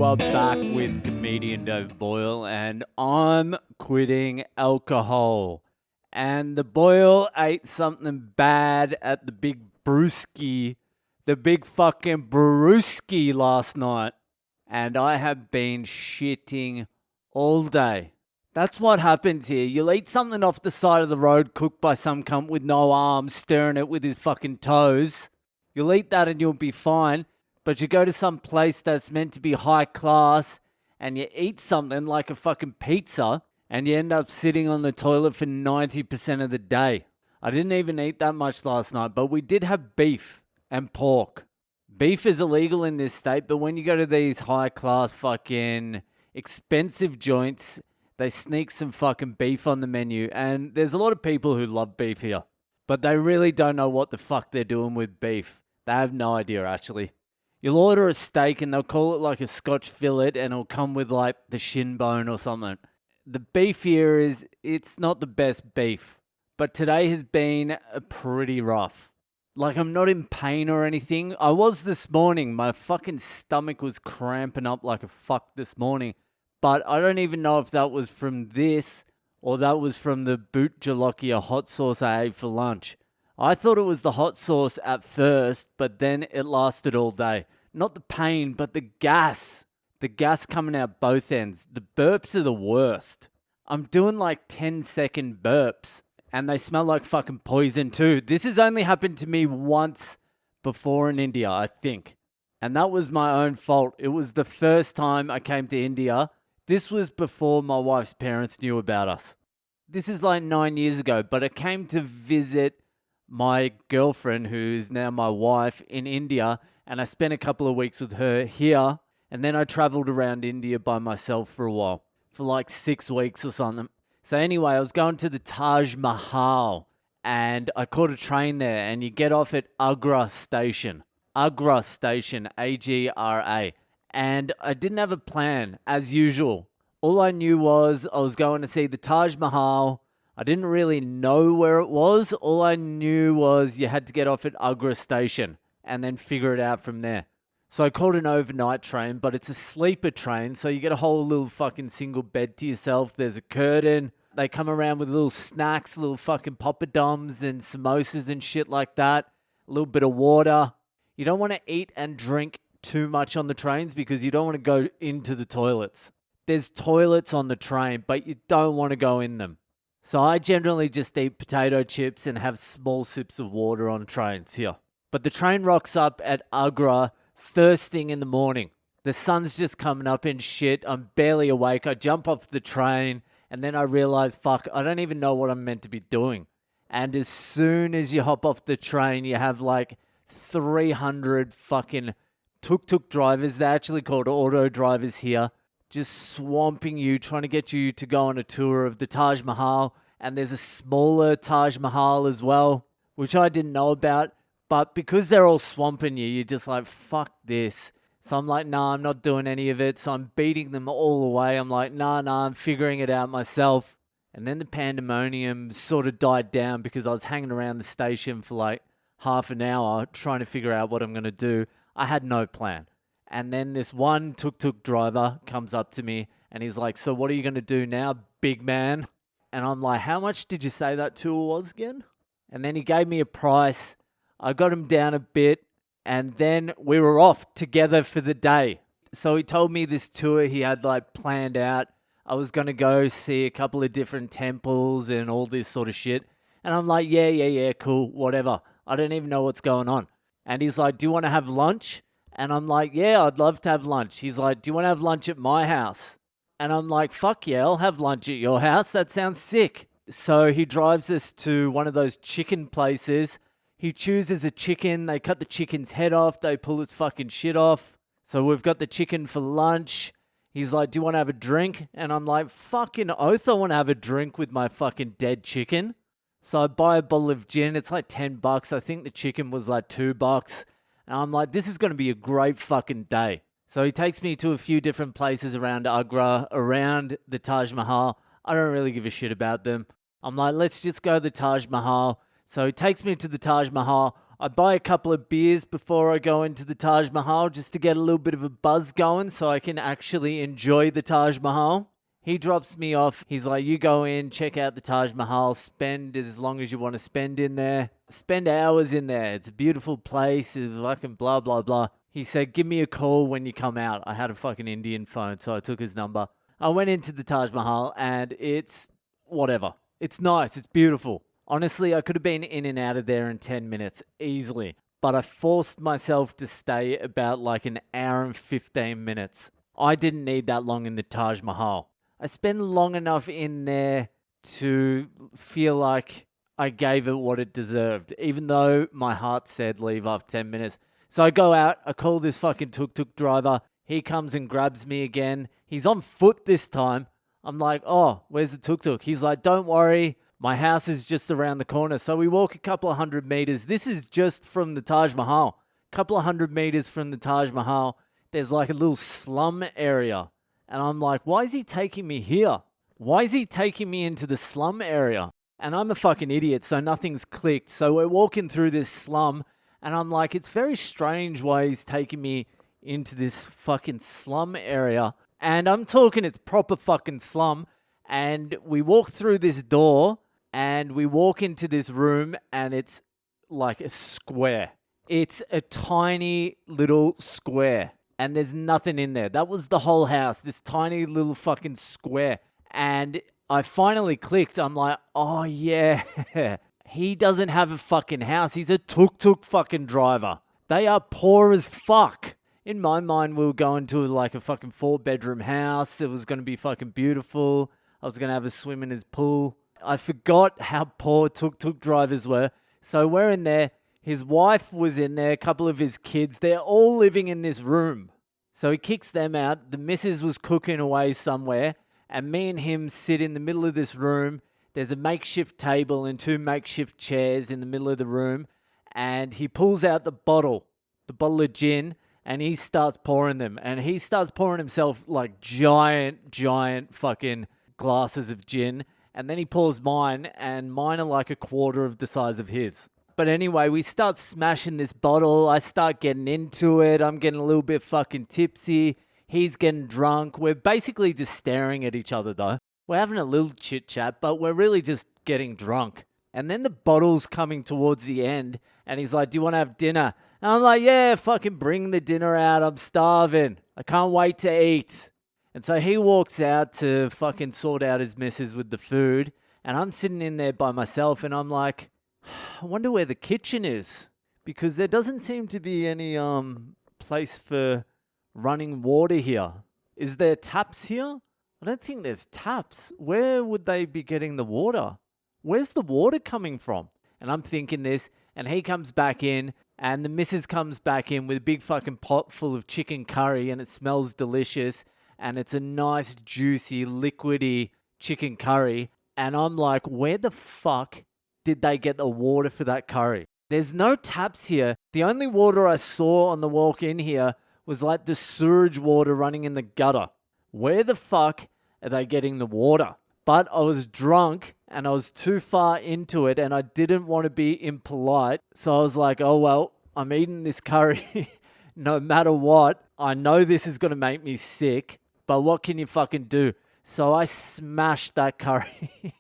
you are back with comedian David Boyle, and I'm quitting alcohol. And the Boyle ate something bad at the big brewski, the big fucking brewski last night. And I have been shitting all day. That's what happens here. You'll eat something off the side of the road cooked by some cunt with no arms, stirring it with his fucking toes. You'll eat that and you'll be fine. But you go to some place that's meant to be high class and you eat something like a fucking pizza and you end up sitting on the toilet for 90% of the day. I didn't even eat that much last night, but we did have beef and pork. Beef is illegal in this state, but when you go to these high class fucking expensive joints, they sneak some fucking beef on the menu. And there's a lot of people who love beef here, but they really don't know what the fuck they're doing with beef. They have no idea, actually. You'll order a steak and they'll call it like a Scotch fillet and it'll come with like the shin bone or something. The beef here it's not the best beef, but today has been pretty rough. Like, I'm not in pain or anything. I was this morning. My fucking stomach was cramping up like a fuck this morning. But I don't even know if that was from this or that was from the boot jalopy hot sauce I ate for lunch. I thought it was the hot sauce at first, but then it lasted all day. Not the pain, but the gas. The gas coming out both ends. The burps are the worst. I'm doing like 10-second burps, and they smell like fucking poison too. This has only happened to me once before in India, I think. And that was my own fault. It was the first time I came to India. This was before my wife's parents knew about us. This is like 9 years ago, but I came to visit my girlfriend, who is now my wife, in India, and I spent a couple of weeks with her here, and then I traveled around India by myself for a while, for like 6 weeks or something. So anyway, I was going to the Taj Mahal, and I caught a train there, and you get off at Agra Station. Agra Station, A-G-R-A. And I didn't have a plan, as usual. All I knew was I was going to see the Taj Mahal. I didn't really know where it was. All I knew was you had to get off at Agra Station and then figure it out from there. So I called an overnight train, but it's a sleeper train, so you get a whole little fucking single bed to yourself. There's a curtain. They come around with little snacks, little fucking poppadoms and samosas and shit like that. A little bit of water. You don't want to eat and drink too much on the trains because you don't want to go into the toilets. There's toilets on the train, but you don't want to go in them. So I generally just eat potato chips and have small sips of water on trains here. But the train rocks up at Agra first thing in the morning. The sun's just coming up and shit. I'm barely awake. I jump off the train and then I realize, fuck, I don't even know what I'm meant to be doing. And as soon as you hop off the train, you have like 300 fucking Tuk Tuk drivers. They're actually called auto drivers here. Just swamping you, trying to get you to go on a tour of the Taj Mahal. And there's a smaller Taj Mahal as well, which I didn't know about. But because they're all swamping you, you're just like, fuck this. So I'm like, nah, I'm not doing any of it. So I'm beating them all away. I'm like, nah, I'm figuring it out myself. And then the pandemonium sort of died down because I was hanging around the station for like half an hour trying to figure out what I'm going to do. I had no plan. And then this one tuk-tuk driver comes up to me and he's like, so what are you going to do now, big man? And I'm like, how much did you say that tour was again? And then he gave me a price. I got him down a bit and then we were off together for the day. So he told me this tour he had like planned out. I was going to go see a couple of different temples and all this sort of shit. And I'm like, yeah, cool, whatever. I don't even know what's going on. And he's like, do you want to have lunch? And I'm like, yeah, I'd love to have lunch. He's like, do you want to have lunch at my house? And I'm like, fuck yeah, I'll have lunch at your house. That sounds sick. So he drives us to one of those chicken places. He chooses a chicken. They cut the chicken's head off. They pull its fucking shit off. So we've got the chicken for lunch. He's like, do you want to have a drink? And I'm like, fucking oath, I want to have a drink with my fucking dead chicken. So I buy a bottle of gin. It's like $10. I think the chicken was like $2. And I'm like, this is going to be a great fucking day. So he takes me to a few different places around Agra, around the Taj Mahal. I don't really give a shit about them. I'm like, let's just go to the Taj Mahal. So he takes me to the Taj Mahal. I buy a couple of beers before I go into the Taj Mahal just to get a little bit of a buzz going so I can actually enjoy the Taj Mahal. He drops me off. He's like, you go in, check out the Taj Mahal, spend as long as you want to spend in there. Spend hours in there. It's a beautiful place. It's fucking blah, blah, blah. He said, give me a call when you come out. I had a fucking Indian phone, so I took his number. I went into the Taj Mahal and it's whatever. It's nice. It's beautiful. Honestly, I could have been in and out of there in 10 minutes easily, but I forced myself to stay about like an hour and 15 minutes. I didn't need that long in the Taj Mahal. I spent long enough in there to feel like I gave it what it deserved, even though my heart said leave after 10 minutes. So I go out, I call this fucking Tuk Tuk driver. He comes and grabs me again. He's on foot this time. I'm like, oh, where's the Tuk Tuk? He's like, don't worry. My house is just around the corner. So we walk a couple of 100 meters. This is just from the Taj Mahal. A couple of 100 meters from the Taj Mahal, there's like a little slum area. And I'm like, why is he taking me here? Why is he taking me into the slum area? And I'm a fucking idiot, so nothing's clicked. So we're walking through this slum, and I'm like, it's very strange why he's taking me into this fucking slum area. And I'm talking it's proper fucking slum. And we walk through this door, and we walk into this room, and it's like a square. It's a tiny little square, and there's nothing in there. That was the whole house, this tiny little fucking square. And I finally clicked. I'm like, oh yeah, he doesn't have a fucking house. He's a tuk-tuk fucking driver. They are poor as fuck. In my mind, we were going to like a fucking 4-bedroom house. It was going to be fucking beautiful. I was going to have a swim in his pool. I forgot how poor tuk-tuk drivers were. So we're in there. His wife was in there, a couple of his kids. They're all living in this room. So he kicks them out. The missus was cooking away somewhere. And me and him sit in the middle of this room. There's a makeshift table and 2 makeshift chairs in the middle of the room. And he pulls out the bottle of gin, and he starts pouring them. And he starts pouring himself like giant fucking glasses of gin. And then he pours mine, and mine are like a quarter of the size of his. But anyway, we start smashing this bottle. I start getting into it. I'm getting a little bit fucking tipsy. He's getting drunk. We're basically just staring at each other though. We're having a little chit chat, but we're really just getting drunk. And then the bottle's coming towards the end, and he's like, do you want to have dinner? And I'm like, yeah, fucking bring the dinner out. I'm starving. I can't wait to eat. And so he walks out to fucking sort out his missus with the food. And I'm sitting in there by myself, and I'm like, I wonder where the kitchen is. Because there doesn't seem to be any place for running water here. Is there taps here? I don't think there's taps. Where would they be getting the water? Where's the water coming from? And I'm thinking this, and he comes back in, and the missus comes back in with a big fucking pot full of chicken curry, and it smells delicious. And it's a nice, juicy, liquidy chicken curry. And I'm like, where the fuck did they get the water for that curry? There's no taps here. The only water I saw on the walk in here was like the sewage water running in the gutter. Where the fuck are they getting the water? But I was drunk and I was too far into it and I didn't want to be impolite. So I was like, oh well, I'm eating this curry no matter what. I know this is going to make me sick. But what can you fucking do? So I smashed that curry.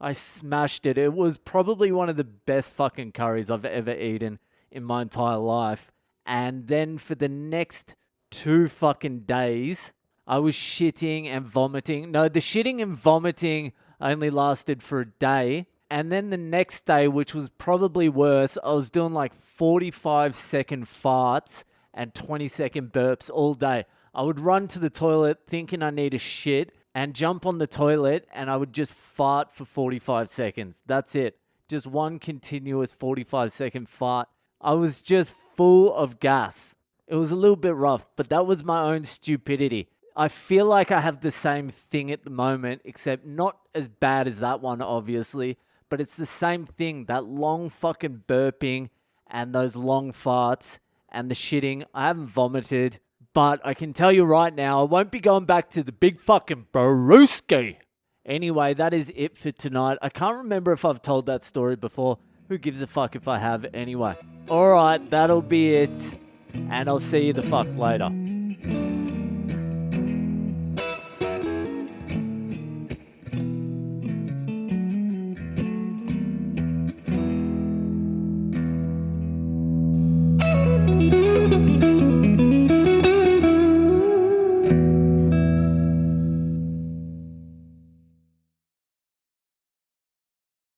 I smashed it. It was probably one of the best fucking curries I've ever eaten in my entire life. And then for the next 2 fucking days, I was shitting and vomiting. No, the shitting and vomiting only lasted for a day. And then the next day, which was probably worse, I was doing like 45-second farts and 20-second burps all day. I would run to the toilet thinking I need a shit and jump on the toilet and I would just fart for 45 seconds. That's it. Just one continuous 45-second fart. I was just full of gas. It was a little bit rough, but that was my own stupidity. I feel like I have the same thing at the moment, except not as bad as that one, obviously, but it's the same thing. That long fucking burping and those long farts and the shitting. I haven't vomited. But I can tell you right now, I won't be going back to the big fucking brewski. Anyway, that is it for tonight. I can't remember if I've told that story before. Who gives a fuck if I have anyway? Alright, that'll be it. And I'll see you the fuck later.